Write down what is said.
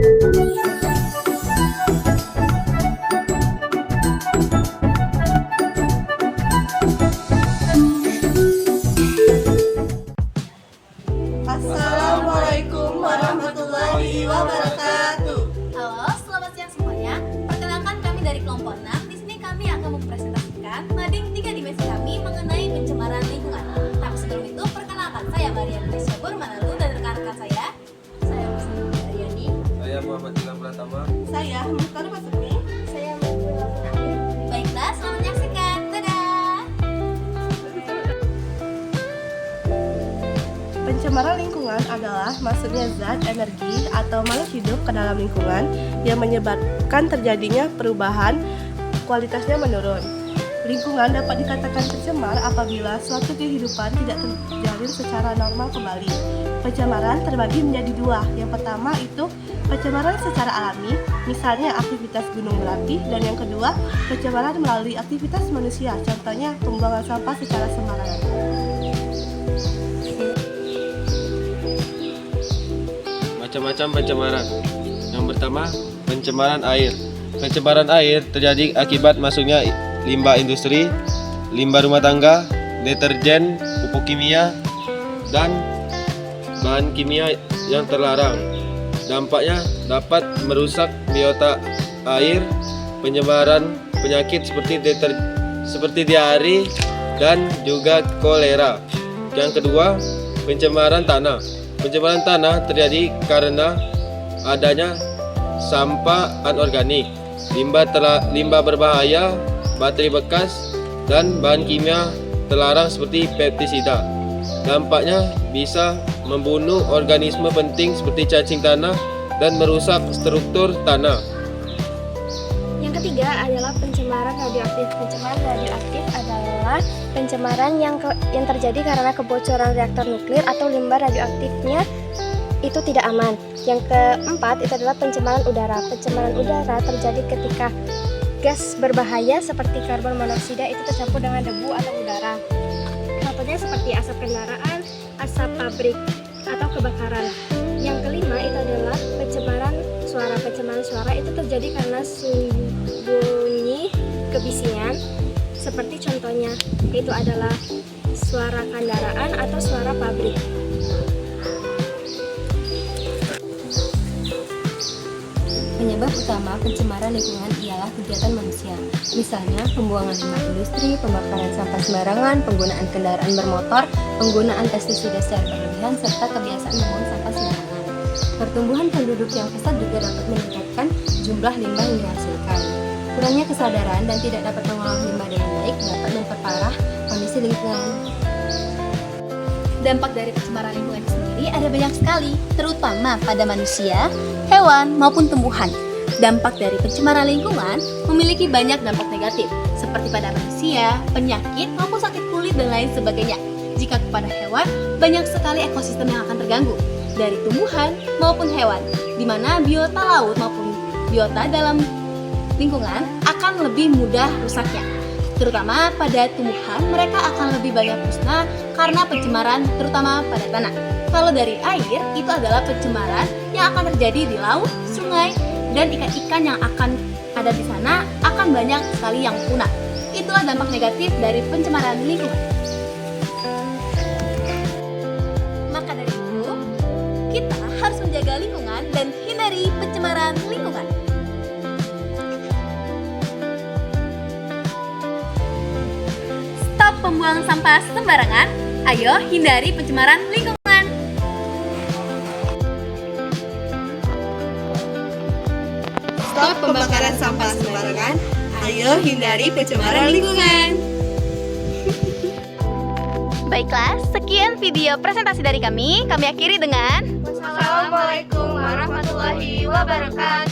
Assalamualaikum warahmatullahi wabarakatuh. Halo, selamat siang semuanya. Perkenalkan kami dari kelompok 6. Di sini kami akan mempresentasikan mading 3 dimensi kami mengenai pencemaran lingkungan. Tapi sebelum itu, perkenalkan saya Marian Prisya Burmanalu dan rekan-rekan saya. Saya Muslim Aryani. Saya Muhammad Ilham Pratama. Saya Mukhtar Masukmi. Saya Mabula Amin. Baiklah, selamat menyaksikan. Dadah. Pencemaran lingkungan adalah masuknya zat, energi, atau makhluk hidup ke dalam lingkungan yang menyebabkan terjadinya perubahan kualitasnya menurun. Lingkungan dapat dikatakan tercemar apabila suatu kehidupan tidak terjalin secara normal kembali. Pencemaran terbagi menjadi dua. Yang pertama itu pencemaran secara alami, misalnya aktivitas gunung berapi, dan yang kedua pencemaran melalui aktivitas manusia, contohnya pembuangan sampah secara sembarangan. Macam-macam pencemaran. Yang pertama, pencemaran air. Pencemaran air terjadi akibat masuknya limbah industri, limbah rumah tangga, deterjen, pupuk kimia, dan bahan kimia yang terlarang. Dampaknya dapat merusak biota air, penyebaran penyakit seperti diare dan juga kolera. Yang kedua, pencemaran tanah. Pencemaran tanah terjadi karena adanya sampah anorganik, limbah berbahaya, baterai bekas, dan bahan kimia terlarang seperti pestisida. Dampaknya bisa membunuh organisme penting seperti cacing tanah dan merusak struktur tanah. Yang ketiga adalah pencemaran radioaktif. Pencemaran radioaktif adalah pencemaran yang terjadi karena kebocoran reaktor nuklir atau limbah radioaktifnya itu tidak aman. Yang keempat itu adalah pencemaran udara. Pencemaran udara terjadi ketika gas berbahaya seperti karbon monoksida itu tercampur dengan debu atau udara. Contohnya seperti asap kendaraan, asap pabrik, atau kebakaran. Yang kelima itu adalah pencemaran suara. Pencemaran suara itu terjadi karena bunyi kebisingan, seperti contohnya itu adalah suara kendaraan atau suara pabrik. Penyebab utama pencemaran lingkungan ialah kegiatan manusia, misalnya pembuangan limbah industri, pembakaran sampah sembarangan, penggunaan kendaraan bermotor, penggunaan pestisida secara berlebihan, serta kebiasaan membuang sampah sembarangan. Pertumbuhan penduduk yang pesat juga dapat meningkatkan jumlah limbah yang dihasilkan. Kurangnya kesadaran dan tidak dapat mengolah limbah dengan baik dapat memperparah kondisi lingkungan. Dampak dari pencemaran lingkungan sendiri ada banyak sekali, terutama pada manusia, hewan, maupun tumbuhan. Dampak dari pencemaran lingkungan memiliki banyak dampak negatif, seperti pada manusia, penyakit, maupun sakit kulit, dan lain sebagainya. Jika kepada hewan, banyak sekali ekosistem yang akan terganggu, dari tumbuhan maupun hewan, di mana biota laut maupun biota dalam lingkungan akan lebih mudah rusaknya. Terutama pada tumbuhan, mereka akan lebih banyak musnah karena pencemaran terutama pada tanah. Kalau dari air, itu adalah pencemaran yang akan terjadi di laut, sungai, dan ikan-ikan yang akan ada di sana akan banyak sekali yang punah. Itulah dampak negatif dari pencemaran lingkungan. Maka dari itu, kita harus menjaga lingkungan dan hindari pencemaran lingkungan. Stop pembuangan sampah sembarangan. Ayo hindari pencemaran lingkungan. Stop pembakaran sampah sembarangan. Ayo hindari pencemaran lingkungan. Baiklah, sekian video presentasi dari kami. Kami akhiri dengan Wassalamualaikum warahmatullahi wabarakatuh.